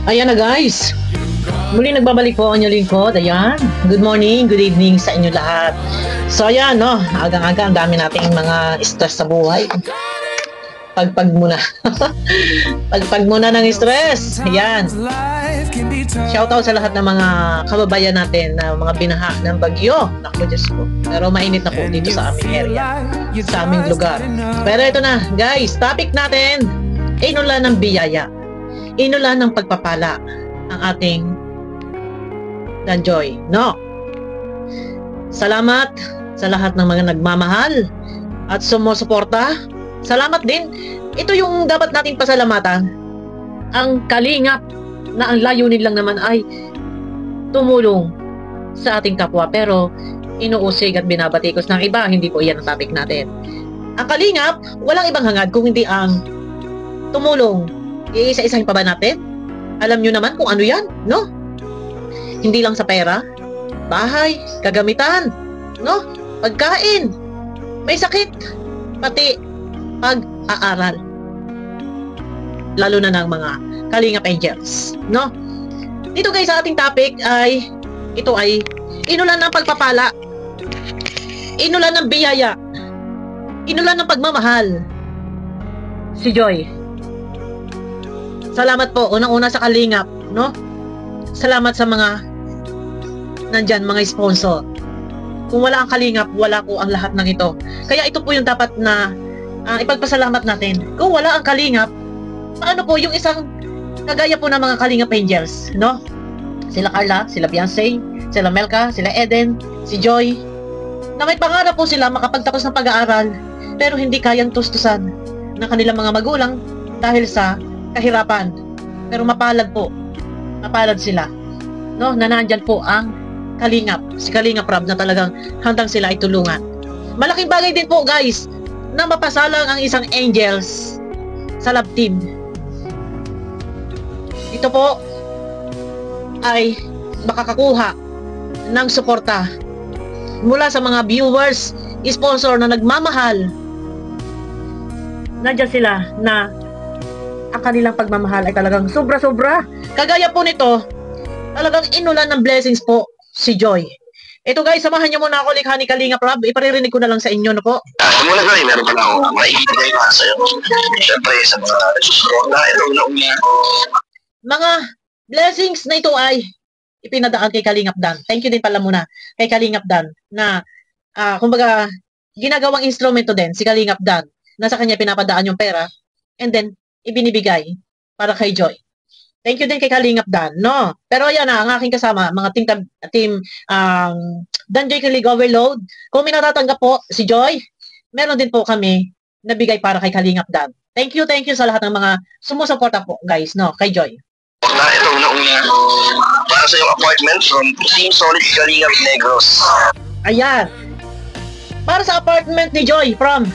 Ayan na guys, muli nagbabalik po ang inyong lingkod. Ayan, good morning, good evening sa inyo lahat. So ayan no, agang-aga ang dami nating mga stress sa buhay. Pagpag muna. Pagpag muna ng stress. Ayan. Shoutout sa lahat ng mga kababayan natin na mga binaha ng bagyo. Naku, Diyos ko. Pero mainit na po dito sa aming area, sa aming lugar. Pero ito na, guys, topic natin, inulan ng biyaya. Inulan ng pagpapala ang ating Danjoy. No? Salamat sa lahat ng mga nagmamahal at sumusuporta. Salamat din. Ito yung dapat nating pasalamatan. Ang kalingap na ang layunin lang naman ay tumulong sa ating kapwa, pero inuusig at binabatikos ng iba. Hindi po iyan ang topic natin. Ang kalingap, walang ibang hangad kung hindi ang tumulong. Iisa-isahin pa ba natin? Alam nyo naman kung ano yan, no? Hindi lang sa pera, bahay, kagamitan, no? Pagkain, may sakit, pati pag-aaral. Lalo na ng mga Kalingap Angels, no? Dito guys, sa ating topic ay, ito ay inulan ng pagpapala, inulan ng biyaya, inulan ng pagmamahal. Si Joy. Salamat po, unang-una sa Kalingap, no? Salamat sa mga nandyan, mga sponsor. Kung wala ang Kalingap, wala po ang lahat ng ito. Kaya ito po yung dapat na ipagpasalamat natin. Kung wala ang Kalingap, paano po yung isang kagaya po ng mga Kalingap Angels, no? Sila Carla, sila Beyonce, sila Melka, sila Eden, si Joy, na may pangarap po sila makapagtapos ng pag-aaral, pero hindi kayang tustusan ng kanilang mga magulang dahil sa kahirapan. Pero mapalad po, mapalad sila, no? Na nandyan po ang Kalingap, si Kalingap Rob, na talagang handang sila ay tulungan. Malaking bagay din po guys na mapasalang ang isang Angels sa love team. Ito po ay makakakuha ng suporta mula sa mga viewers, sponsor na nagmamahal. Nandiyan sila na ang kanilang pagmamahal ay talagang sobra-sobra. Kagaya po nito, talagang inulan ng blessings po si Joy. Ito guys, samahan niyo muna ako, likha ni Kalingap Rob. Iparirinig ko na lang sa inyo, no po? Muna guys, meron pala ako maibigay para sa'yo. Siyempre, sa mga nagsusuporta, ito una-una. Mga blessings na ito ay ipinadaan kay Kalingap Dan. Thank you din pala muna kay Kalingap Dan na, kumbaga, ginagawang instrumento din si Kalingap Dan na sa kanya pinapadaan yung pera and then ibinibigay para kay Joy. Thank you din kay Kalingap Dan, no? Pero ayan na, ang aking kasama, mga team Danjoy Kilig Overload. Kung may natatanggap po si Joy, meron din po kami nabigay para kay Kalingap Dan. Thank you sa lahat ng mga sumusuporta po, guys, no? Kay Joy. Ito una-una, para sa yung apartment from Team Solid Kalingap Negros. Ayan. Para sa apartment ni Joy from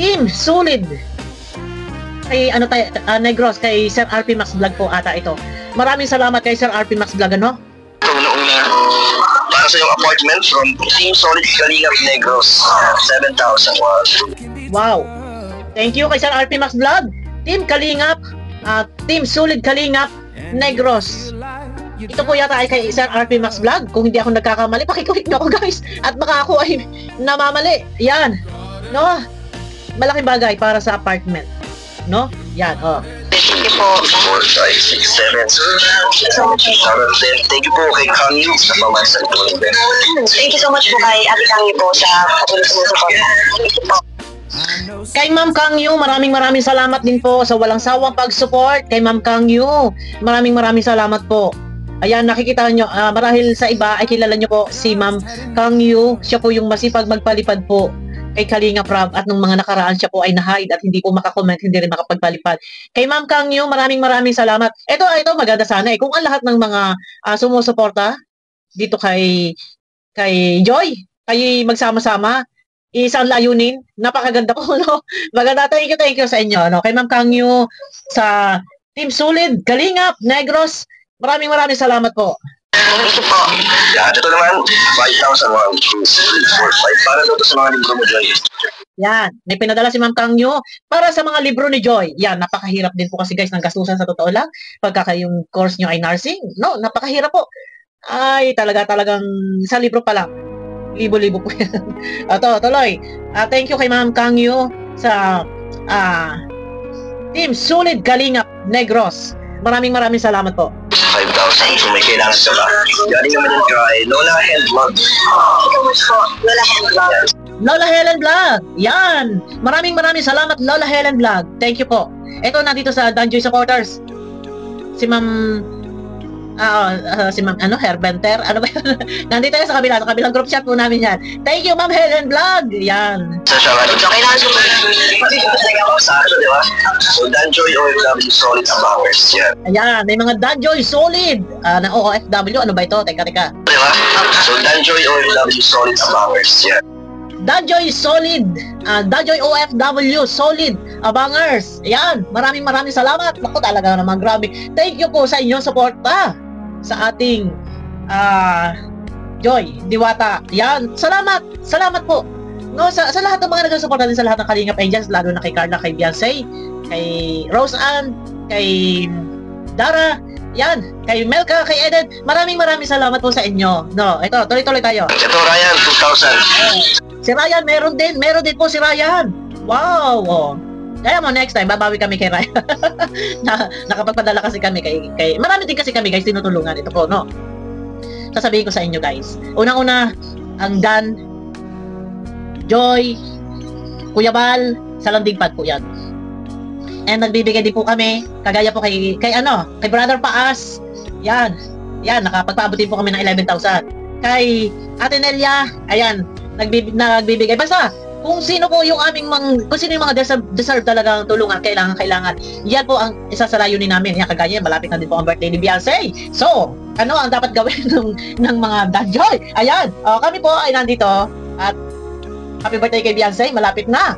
Team Solid kay Negros, kay Sir RP Max Vlog po ata ito. Maraming salamat kay Sir RP Max Vlog, ano? Ito una-una, para sa yung apartment from Team Solid Kalingap Negros, 7,000 Wow. Thank you kay Sir RP Max Vlog, Team Kalingap, Team Solid Kalingap Negros. Ito po yata ay kay Sir RP Max Vlog. Kung hindi ako nagkakamali, pakikulik na ako guys. At baka ako ay namamali. Yan. No? Malaking bagay para sa apartment. No? Yan, oh. Thank you po. 4, 5, 6, 7. Thank you po kay Kangyu sa pamasan po. Thank you so much po kay Ate Kangyu po sa patuloy sa support. Thank you po. Kay Ma'am Kangyu, maraming salamat din po sa walang sawang pag-support. Kay Ma'am Kangyu, maraming salamat po. Ayan, nakikita nyo, marahil sa iba ay kilala nyo po si Ma'am Kangyu. Siya po yung masipag magpalipad po kay Kalingap Rob, at nung mga nakaraan siya po ay na-hide at hindi po makakomment, hindi rin makapagpalipad. Kay Ma'am Kangyu, maraming salamat. Ito maganda sana kung ang lahat ng mga sumusuporta dito kay Joy, kay magsama-sama, isang layunin, napakaganda po, no? Maganda, thank you sa inyo, no? Kay Ma'am Kangyu, sa Team Solid Kalingap Negros, maraming salamat po. Thank you po. Yan, ito naman, 5,000. 1, 2, 3, 4, 5. Para daw to sa mga libro mo, Joy. Yan, may pinadala si Ma'am Kangyo para sa mga libro ni Joy. Yan, napakahirap din po kasi guys ng gastusan sa totoo lang. Pagka yung course nyo ay nursing, no, napakahirap po. Ay, talagang sa libro pa lang. Libo-libo po yan. Ito, tuloy. Thank you kay Ma'am Kangyo sa Team Solid Kalingap Negros. Maraming salamat po. 5,000 kung may kailangan ka ba. Galing naman yung kay Lola and Vlog. Thank you so much po. Lola Hand Vlog. Lola Helen Vlog. Yan. Maraming salamat Lola Helen Vlog. Thank you po. Ito nandito sa Danjoy supporters. Si Ma'am Herbenter. Ano ba yun? Nandito yan sa kabilang group chat po namin yan. Thank you Ma'am Helen Vlog. Yan. Sa siya nga, kailangan ko sa ato, di ba? So, Danjoy OFW Solid Powers. Yan. Ayan, may mga Danjoy Solid na OFW. Ano ba ito? Teka. Di ba? So, Danjoy OFW Solid Powers. Yan. Danjoy Solid, Danjoy OFW Solid Abangers. Ayan, maraming salamat. Naku, talaga naman grabe. Thank you po sa inyong suporta sa ating Joy Diwata. Yan, salamat po. No, sa lahat ng mga nagsusuporta din sa lahat ng Kalingap Angels, lalo na kay Carla, kay Beyonce, kay Rose Ann, kay Dara, yan, kay Melka, kay Eden. Maraming salamat po sa inyo. No, ito, tuloy tayo. Ito, Ryan, 2,000. Si Ryan, meron din po si Ryan. Wow! Oh. Kaya mo, next time, babawi kami kay Ryan. Nakapagpadala kasi kami kay marami din kasi kami guys, tinutulungan. Ito po, no? Sasabihin ko sa inyo guys. Unang-una, ang Dan, Joy, Kuya Bal, Salandigpad po yan. And nagbibigay din po kami, kagaya po kay Brother Paas. Yan, nakapagpaabutin po kami ng 11,000. Kay Ate Nelia, ayan, nagbibigay. Basta, kung sino yung mga deserve talagang tulungan, kailangan. Yan po ang isa sa layunin namin. Yan, kagaya, malapit na din po ang birthday ni Beyonce. So, ano ang dapat gawin ng mga Danjoy? Ayan, kami po ay nandito at happy birthday kay Beyonce, malapit na.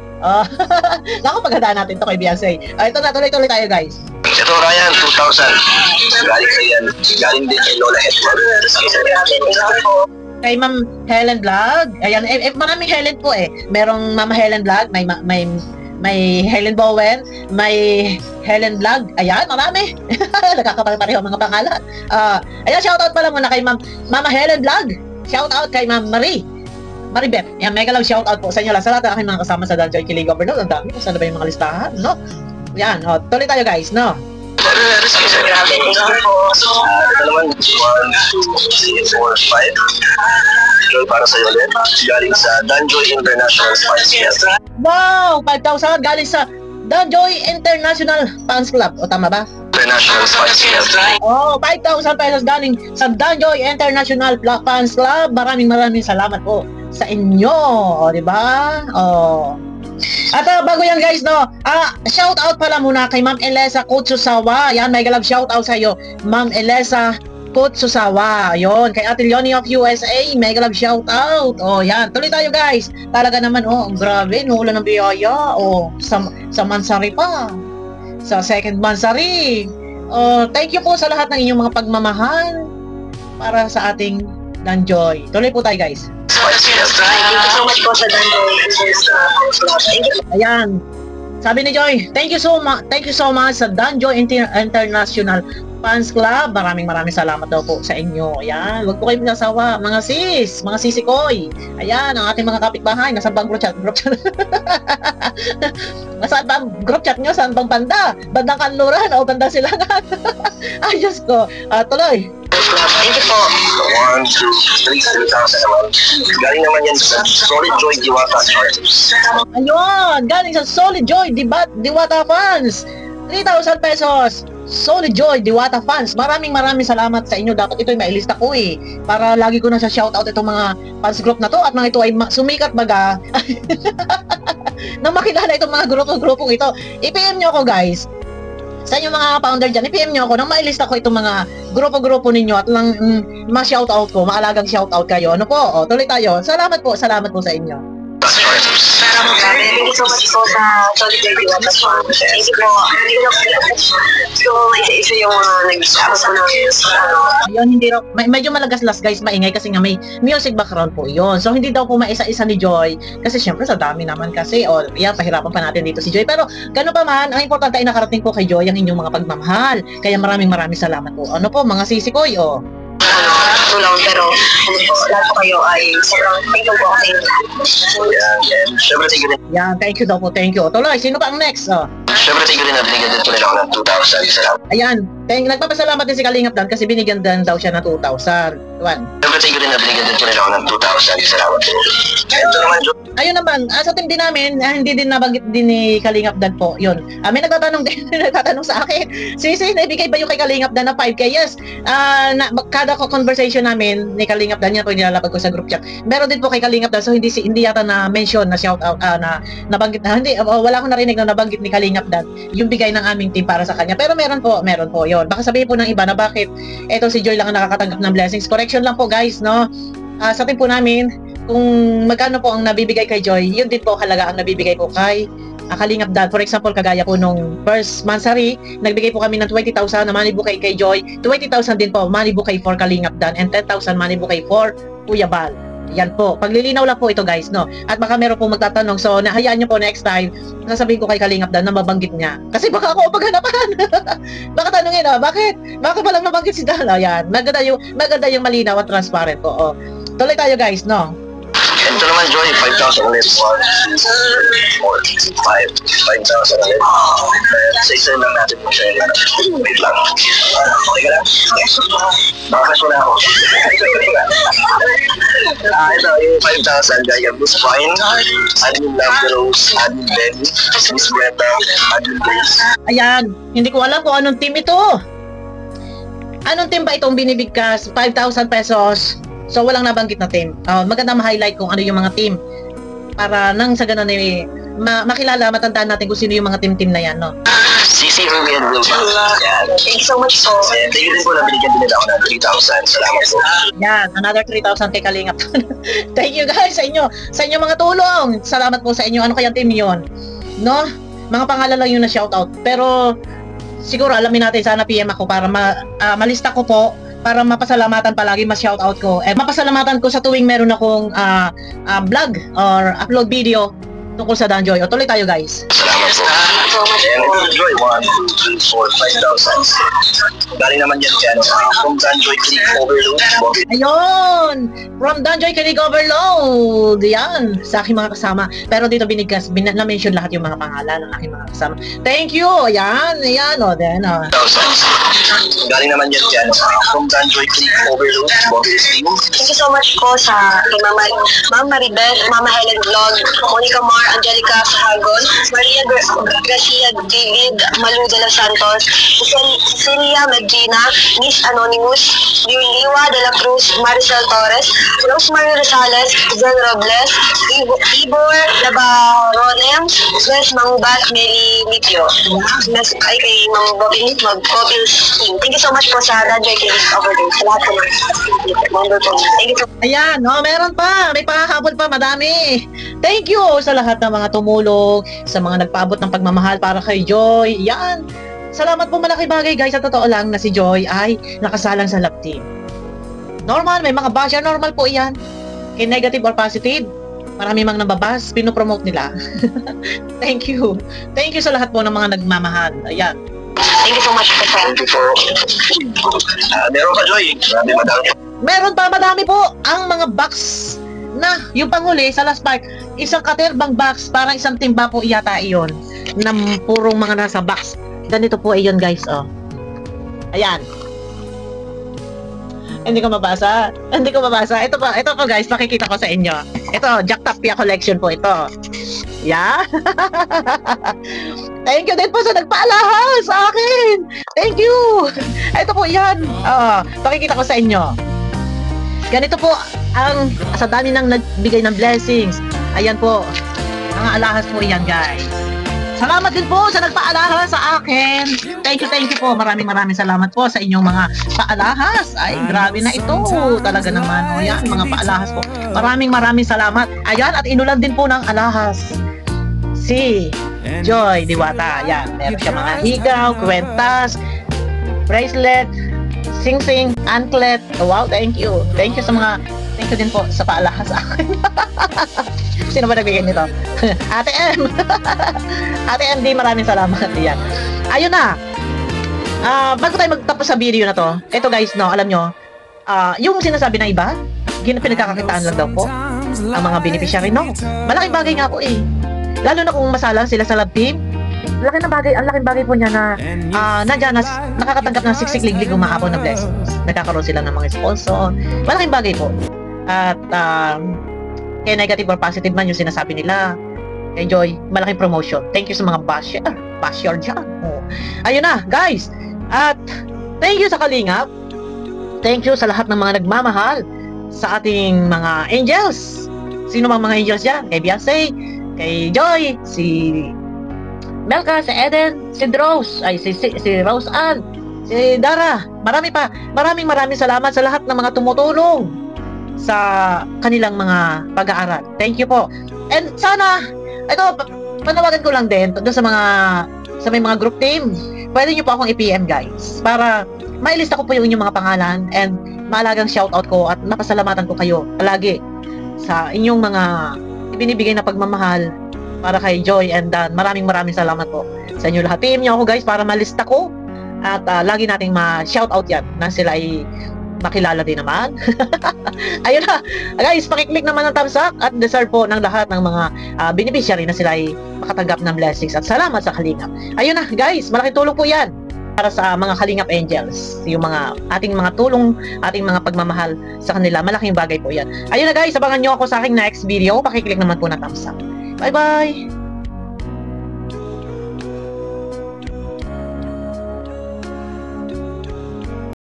Naku, paghandaan natin to kay Beyonce. Ito na, tuloy tayo guys. Ito, Ryan, 2,000. Galing sa yan. Galing din kay Lola Hedward. Kay Ma'am Helen Vlog. Ayan, maraming Helen po eh. Merong Mama Helen Vlog, may Helen Bowen, may Helen Vlog. Ayan, marami. Nakakapareho mga pangalan. Ayan, shoutout pala muna kay Mama Helen Vlog. Shoutout kay Ma'am Maribeth. Ayan, mega love shoutout po sa inyo lang. Sa lahat ng aking mga kasama sa Danjoy Kilig Overload. Ang dami. Saan na ba yung mga listahan, no? Ayan, tuloy tayo guys, no? Ito naman, 1, 2, 3, 4, 5. Joy, para sa'yo ulit. Galing sa Danjoy International Fans Club. Wow! 5,000 galing sa Danjoy International Fans Club. O, tama ba? International Fans Club. Oh, 5,000 pesos galing sa Danjoy International Fans Club. Maraming salamat po sa inyo. O, di ba? Oh. At bago yan guys, no, shout out pala muna kay Ma'am Elesa Kutsusawa. Yan, may galab shout out sa iyo, Ma'am Elesa Kutsusawa. Yon, kay Ate Leonie of USA, may galab shout out. Oh, yan, tuloy tayo guys. Talaga naman, grabe, nuulan ng biyaya. Sa Mansari pa. Sa second Mansari. Thank you po sa lahat ng inyong mga pagmamahal para sa ating Danjoy. Tuloy po tayo guys. Thank you so much po sa Danjoy. Ayan. Sabi ni Joy, thank you so much sa Danjoy International Fans Club. Maraming salamat daw po sa inyo. Ayan, wag po kayong nasawa, mga sisikoy. Ayan, ang ating mga kapitbahay, nasa bang group chat? Nasaan bang group chat nyo? Saan bang banda? Bandang Kanluran o bandang Silangan? Ay, Diyos ko. Tuloy. Thank you po. 1, 2, 3, 3,000 naman. Galing naman yan sa Solid Joy Diwata Fans. Ayun, galing sa Solid Joy Diwata Fans. 3,000 pesos. Solid Joy Diwata Fans. Maraming salamat sa inyo. Dapat ito'y mailista ko eh. Para lagi ko na sa shoutout itong mga fans group na to at mga ito ay sumikat baga. Nang makilala itong mga grupong ito. I-PM nyo ako guys. Sa inyo mga founder dyan, i-PM nyo ako nang mailista ko itong mga grupo ninyo at lang ma-shoutout ko, maalagang shoutout kayo. Ano po? Tuloy tayo. Salamat po sa inyo. That's right. Grabe, thank you so much po sa Solidarity Weapons Fund. Thank you po. Hindi ko na so, isa-isa yung mga nag-tapos po namin. Ayun, hindi raw, medyo malagaslas guys, maingay kasi nga may music background po yun. So hindi daw po maisa-isa ni Joy kasi syempre sa dami naman kasi yan, pahirapan pa natin dito si Joy. Pero gano'n pa man, ang importante ay nakarating po kay Joy ang inyong mga pagmamahal. Kaya maraming salamat po. Ano po mga sisikoy, oh. Tulong, pero lahat po kayo ay sobrang thankful po kasi. Yan. Siyempre, tigil rin. Yan, thank you daw po, thank you. Tuloy, sino pa ang next? Oh. Siyempre, tigil rin na binigyan din po nila ako ng 2,000. Salamat. Ayan, nagpapasalamat din si Kalingap Dan kasi binigyan din daw siya ng 2,000. Juan. Siyempre, tigil rin na binigyan din po nila ako ng 2,000. Salamat po. Ito naman, Joy. Ayun naman, sa team din namin, hindi din nabanggit din ni Kalingap Dan po, yun. May nagtatanong din, nagtatanong sa akin, Sisi, naibigay ba yung kay Kalingap Dan na 5K? Yes, kada conversation namin ni Kalingap Dan, yan po nilalapag ko sa group chat. Meron din po kay Kalingap Dan, so hindi yata na mention, na shout out, na nabanggit na, hindi, wala akong narinig na nabanggit ni Kalingap Dan, yung bigay ng aming team para sa kanya. Pero meron po yun. Baka sabihin po ng iba na bakit eto si Joy lang ang nakakatanggap ng blessings. Correction lang po guys, no? Sa team po namin, kung magkano po ang nabibigay kay Joy, yun din po halaga ang nabibigay po kay Kalingap Dan. For example, kagaya po nung first mansari, nagbigay po kami ng 20,000 na money bouquet kay Joy, 20,000 din po money bouquet for Kalingap Dan, and 10,000 money bouquet for Kuya Bal. Yan po. Paglilinaw lang po ito guys, no? At baka meron po magtatanong, so nahayaan nyo po next time, sasabihin ko kay Kalingap Dan na mabanggit niya. Kasi baka ako paghanapan. Baka tanungin, bakit? Bakit walang nabanggit si Dan? Ayan. Maganda yung malinaw at transparent po. Oh. Tuloy tayo guys, no? Ito naman, Joy, 5,000 ulit. 1, 2, 4, 5. 5,000 ulit. Sa isa lang natin po siya. Wait lang. Okay ka lang? Bakakas mo na ako. Ito, yung 5,000 kaya Miss Fine, Admin Love Rose, Admin Ben, Miss Brenda, Admin Grace. Ayan. Hindi ko alam kung anong team ito. Anong team ba itong binibigkas? 5,000 pesos. So, walang nabanggit na team. Maganda ma-highlight kung ano yung mga team. Para nang sa ganun makilala, matandaan natin kung sino yung mga team na yan, no? CC Ruby and Wilma. Thank you so much po. And thank you din po na binigyan din nila ako ng 3,000. Salamat po. Yan, another 3,000 kay Kalingap. Thank you guys sa inyo. Sa inyo mga tulong. Salamat po sa inyo. Ano kayang team yon? No? Mga pangalan lang yun na shoutout. Pero, siguro alamin natin, sana PM ako para malista ko po para mapasalamatan palagi, ma-shoutout ko. Mapasalamatan ko sa tuwing meron akong vlog or upload video tungkol sa Danjoy. O tuloy tayo guys. Salamat po. And ito, Joy, 1, 2, 3, 4, 5,000. Galing naman yan dyan from Danjoy Click Overload. Ayun! From Danjoy Kilig Overload! Yan! Sa aking mga kasama. Pero dito binigkas, na-mention lahat yung mga pangalan ng aking mga kasama. Thank you! Yan! Yan! O, then, o. Galing naman yan dyan from Danjoy Click Overload. Thank you so much po sa kay Ma'am Maribel, Mama Helen Vlog, Monica Mar, Angelica Sahagon, Maria Garcia David, Malu de los Santos, Celia Medina, Miss Anonymous, Yuliwa de la Cruz, Maricel Torres, Rosemary Rosales, Zen Robles, Ibor Labaronem, Mes Mangubat, Meli Litio, Mes ay kay Mang Bobby's team. Thank you so much po sa Danjoy Kilig Overload. Sa lahat po member po. Thank you so much. Ayan, meron pa. May pahabol pa, madami. Thank you sa lahat ng mga tumulong, sa mga nagpaabot ng pagmamahal para kay Joy. Yan. Salamat po, malaki bagay guys. Sa totoo lang na si Joy ay nakasalang sa love team. Normal, may mga basher. Normal po yan. Kay negative or positive, marami mang nababas, pinopromote nila. Thank you. Thank you sa lahat po ng mga nagmamahal. Ayan. Thank you so much po. Thank you po. Meron pa, Joy. Marami madami. Meron pa, madami po ang mga box na yung panghuli sa last part. Isang katerbang box, parang isang timba po yata iyon na purong mga nasa box. Ganito po iyon guys, oh. Ayan. Hindi ko mabasa. Ito pa guys, makikita ko sa inyo. Ito, Jack Tapia collection po ito. Yeah. Thank you din po sa nagpaalahas sa akin. Thank you. Ito po yan. Pakikita ko sa inyo. Ganito po ang sa dami ng nagbigay ng blessings. Ayan po. Mga alahas po yan guys. Salamat din po sa nagpaalahas sa akin. Thank you po. Maraming salamat po sa inyong mga paalahas. Ay, grabe na ito. Talaga naman. O yan, mga paalahas po. Maraming salamat. Ayan, at inulan din po ng alahas si Joy Diwata. Ayan, meron siya mga higaw, kwentas, bracelet, sing-sing, anklet. Wow, thank you. Thank you din po sa paalahas sa akin. Sino ba nagbigay nito? Ate M. Ate MD, maraming salamat. Ayan. Ayun na. Bago tayo magtapos sa video na to, ito guys, no, alam nyo, yung sinasabi ng iba, pinagkakakitaan lang daw po ang mga beneficiary, no? Malaking bagay nga po eh. Lalo na kung masalang sila sa love team, ang laking bagay po niya na nandiyan na nakakatanggap ng siksik-liglig umahapon na blessings. Nagkakaroon sila ng mga sponsor. Malaking bagay po. At kaya negative or positive man yung sinasabi nila, enjoy, malaking promotion. Thank you sa mga basher dyan. Oh. Ayun na, guys. At thank you sa Kalingap. Thank you sa lahat ng mga nagmamahal sa ating mga angels. Sino bang mga angels dyan? Kay Beyonce, kay Joy, si Melka, si Eden, si Rose, si Rose Ann, si Dara. Marami pa. Maraming salamat sa lahat ng mga tumutulong sa kanilang mga pag-aaral. Thank you po. And sana, ito, panawagan ko lang din doon sa may mga group team. Pwede nyo po akong i-PM guys para mailista ko po yung inyong mga pangalan and maalagang shoutout ko at napasalamatan ko kayo palagi sa inyong mga ibinibigay na pagmamahal para kay Joy and Dan. Maraming salamat po sa inyo lahat. PM nyo ako guys para malista ko at lagi nating ma-shoutout yan na sila ay makilala din naman. Ayun na. Guys, pakiclick naman ng thumbs up at deserve po ng lahat ng mga beneficiary na sila ay makatanggap ng blessings at salamat sa Kalingap. Ayun na guys, malaking tulong po yan para sa mga Kalingap Angels. Yung ating mga tulong, ating mga pagmamahal sa kanila, malaking bagay po yan. Ayun na guys, abangan nyo ako sa aking next video. Pakiclick naman po ng thumbs up. Bye bye!